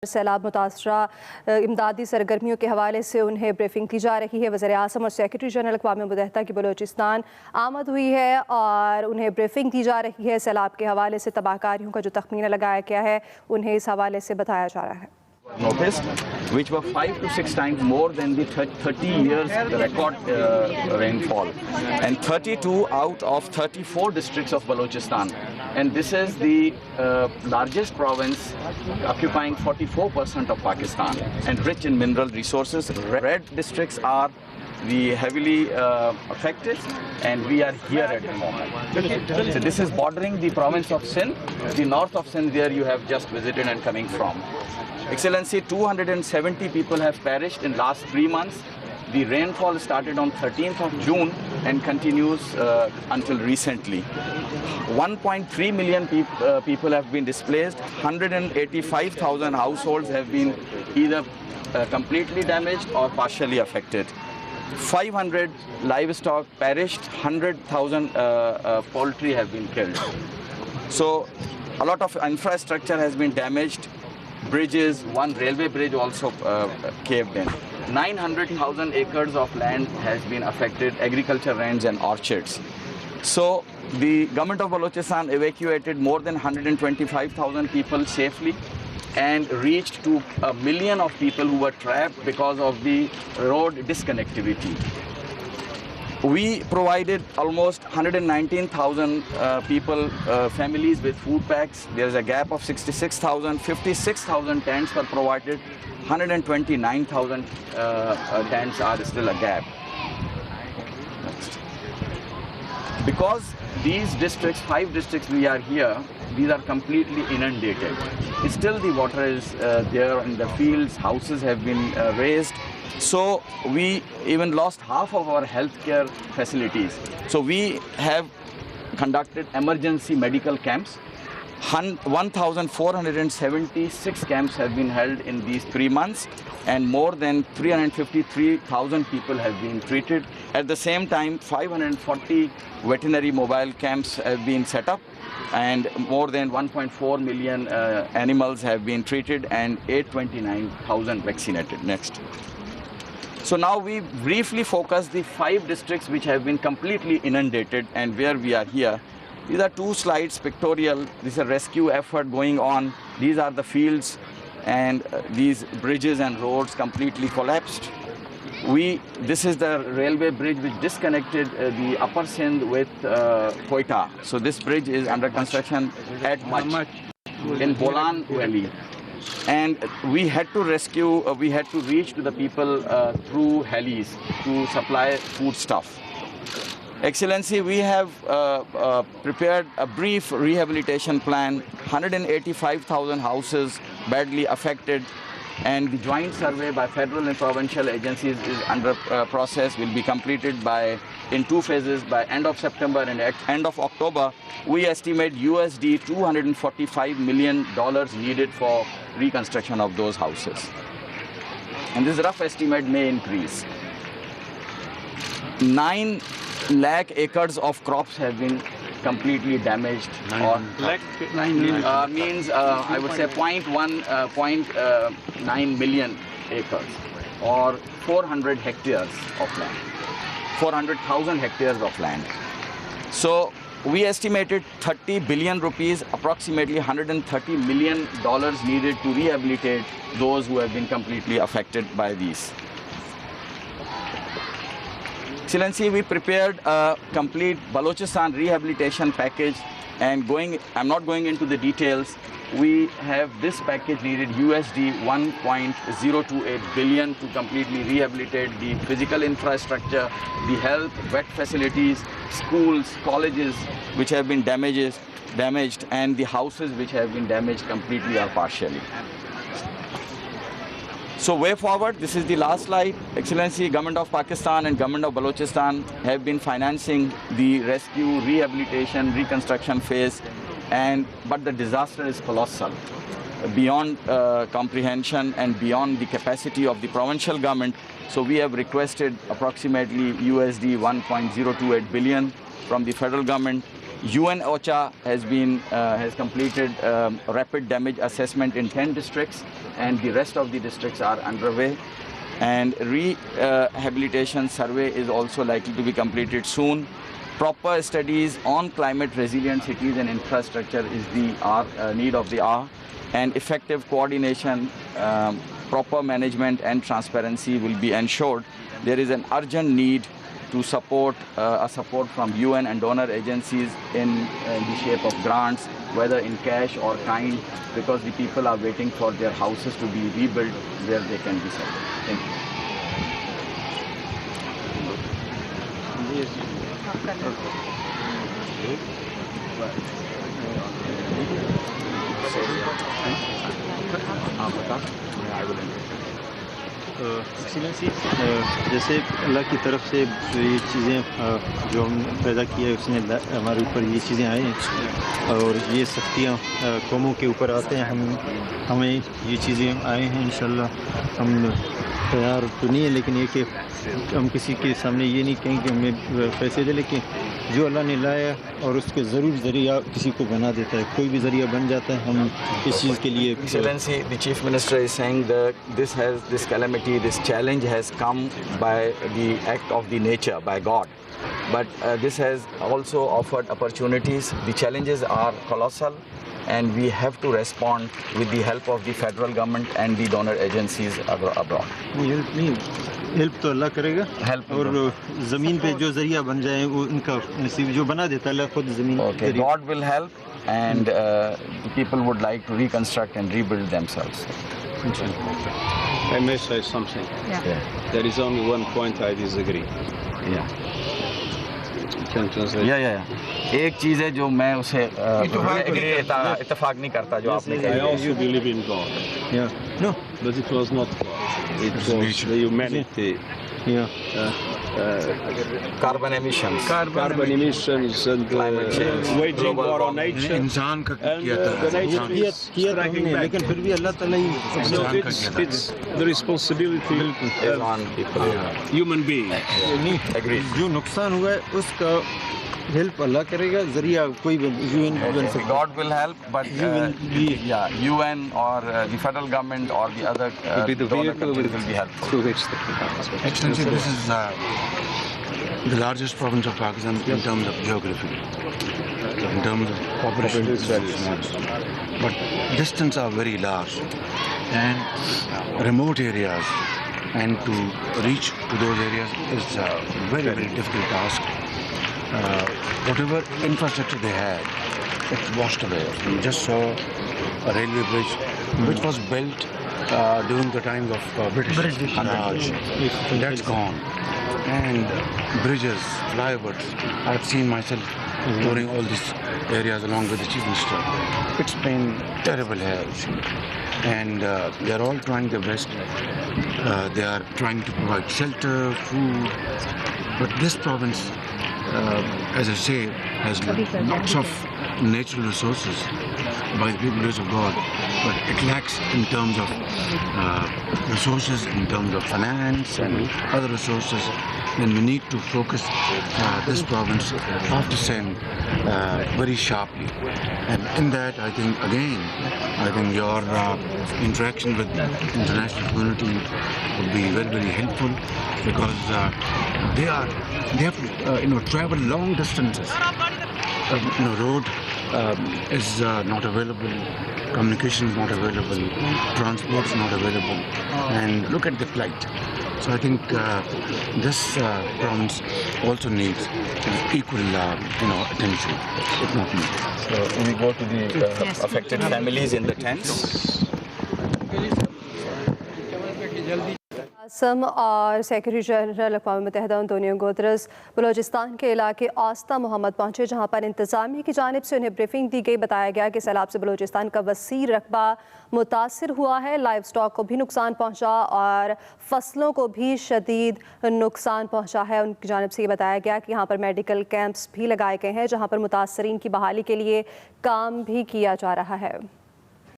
सैलाब मुतासरा इमदादी सरगर्मियों के हवाले से उन्हें ब्रीफिंग की जा रही है। वज़ीर आज़म और सेक्रेटरी जनरल अक़वाम मुत्तहिदा की बलूचिस्तान आमद हुई है और उन्हें ब्रीफिंग दी जा रही है। सैलाब के हवाले से तबाहकारियों का जो तखमीना लगाया गया है उन्हें इस हवाले से बताया जा रहा है। Noticed, which were 5 to 6 times more than the 30 years record rainfall, and 32 out of 34 districts of Balochistan, and this is the largest province occupying 44% of Pakistan and rich in mineral resources. Red districts are the heavily affected, and we are here at the moment. So this is bordering the province of Sindh, the north of Sindh, where you have just visited and coming from. Excellency, 270 people have perished in last 3 months. The rainfall started on 13th of June and continues until recently. 1.3 million people have been displaced. 185,000 households have been either completely damaged or partially affected. 500 livestock perished. 100,000 poultry have been killed. So a lot of infrastructure has been damaged. Bridges, one railway bridge also caved in. 900,000 acres of land has been affected, agriculture lands and orchards. So the government of Balochistan evacuated more than 125,000 people safely and reached to 1 million of people who were trapped because of the road disconnectivity. We provided almost 119,000 people, families with food packs. There is a gap of 66,000. 56,000 tents were provided. 129,000 tents are still a gap. Next. Because these districts, 5 districts we are here, these are completely inundated. Still the water is there in the fields, houses have been raised. So we even lost half of our healthcare facilities. So we have conducted emergency medical camps. 1,476 camps have been held in these 3 months, and more than 353,000 people have been treated. At the same time, 540 veterinary mobile camps have been set up, and more than 1.4 million animals have been treated, and 829,000 vaccinated. Next. So now we briefly focus the 5 districts which have been completely inundated and where we are here. These are 2 slides pictorial. This is a rescue effort going on. These are the fields, and these bridges and roads completely collapsed. This is the railway bridge which disconnected the upper Sindh with Quetta. So this bridge is under construction at Mach in Bolan Valley. And we had to rescue, we had to reach to the people through helis to supply food stuff. Excellency, we have prepared a brief rehabilitation plan. 185,000 houses badly affected, and the joint survey by federal and provincial agencies is under process, will be completed in 2 phases by end of September and at end of October. We estimate USD $245 million needed for reconstruction of those houses. And this rough estimate may increase. 9 lakh acres of crops have been completely damaged. Means I would say 0.9 million acres, or 400 hectares of land, 400,000 hectares of land. So we estimated 30 billion rupees, approximately $130 million needed to rehabilitate those who have been completely affected by these. Excellency, we prepared a complete Balochistan rehabilitation package, and I'm not going into the details. We have this package needed USD 1.028 billion to completely rehabilitate the physical infrastructure, the health, vet facilities, schools, colleges which have been damaged, and the houses which have been damaged completely or partially. So way forward, this is the last slide. Excellency, Government of Pakistan and Government of Balochistan have been financing the rescue, rehabilitation, reconstruction phase, but the disaster is colossal, beyond comprehension and beyond the capacity of the provincial government. So we have requested approximately USD 1.028 billion from the federal government. UN OCHA has completed rapid damage assessment in 10 districts, and the rest of the districts are underway. And rehabilitation survey is also likely to be completed soon. Proper studies on climate resilient cities and infrastructure is the need of the hour, and effective coordination, proper management and transparency will be ensured. There is an urgent need to support from UN and donor agencies in the shape of grants, whether in cash or kind, because the people are waiting for their houses to be rebuilt where they can be settled. Thank you. Excellency, जैसे अल्लाह की तरफ से ये चीज़ें जो हम पैदा किया है उसने हमारे ऊपर ये चीज़ें आई हैं और ये सख्तियाँ कौमों के ऊपर आते हैं। हमें ये चीज़ें आए हैं, इंशाल्लाह हम तैयार तो नहीं है, लेकिन ये कि हम किसी के सामने ये नहीं कहें कि हमें पैसे दे, लेकिन जो अल्लाह ने लाया और उसके ज़रूर ज़रिया किसी को बना देता है, कोई भी ज़रिया बन जाता है। हम इस चीज़ के लिए Excellency, the Chief Minister is saying that this calamity, this challenge has come by the act of the nature, by God. But this has also offered opportunities. The challenges are colossal, and we have to respond with the help of the federal government and the donor agencies abroad. Help तो अल्लाह करेगा, और ज़मीन पे जो ज़रिया बन जाए वो उनका नसीब, जो बना देता है अल्लाह खुद ज़मीन। Okay, God will help, and the people would like to reconstruct and rebuild themselves. I may say something. Yeah. There is only one point I disagree. Yeah. Can translate? Yeah. एक चीज़ है जो मैं उसे इत्तेफाक नहीं करता जो आपने I कहा। also believe in God. Yeah. No. But it was not God. It was the humanity. Yeah. Carbon emissions. Carbon emissions and Climate change. waging war on nature. इंसान का And किया था the nature किया is तो striking हमने, back. लेकिन फिर भी अल्लाह ताला ही So it's the responsibility Is of on people. human beings. Agreed. जो नुकसान हुआ है उसका हेल्प अल्लाह करेगा, ज़रिया कोई यूएन बन सकता है। God will help, but UN or the federal government or the other Be the donor vehicle countries with- will be helpful. through which the people Excellency, this is the largest province of Pakistan in terms of geography, in terms of population is very small, but distance are very large and remote areas, and to reach to those areas is a very difficult task. Whatever infrastructure they had, it's washed away. We just saw a railway bridge which was built during the times of British Raj. That's gone. And bridges, flyovers, I've seen myself touring all these areas along with the Chief Minister. It's been terrible here. And they're all trying their best. They are trying to provide shelter, food. But this province, as I say, has lots of natural resources by the grace of God, but it lacks in terms of resources, in terms of finance and other resources. Then we need to focus this province after same very sharply. And in that, I think your interaction with the international community would be very helpful, because they have to travel long distances. Road is not available, communication is not available, transport is not available, and look at the plight. So I think this province also needs equal attention, if not more. So we go to the affected families in the tents. आसम और secretary general अक़वाम मुत्तहिदा Antonio Guterres Balochistan के इलाके आस्ता मोहम्मद पहुँचे, जहाँ पर इंतज़ामिया की जानिब से उन्हें ब्रीफिंग दी गई। बताया गया कि सैलाब से बलोचिस्तान का वसी रकबा मुतासिर हुआ है, लाइव स्टॉक को भी नुकसान पहुँचा और फसलों को भी शदीद नुकसान पहुँचा है। उनकी जानिब से ये बताया गया कि यहाँ पर मेडिकल कैंप्स भी लगाए गए हैं, जहाँ पर मुतासरीन की बहाली के लिए काम भी किया जा रहा है।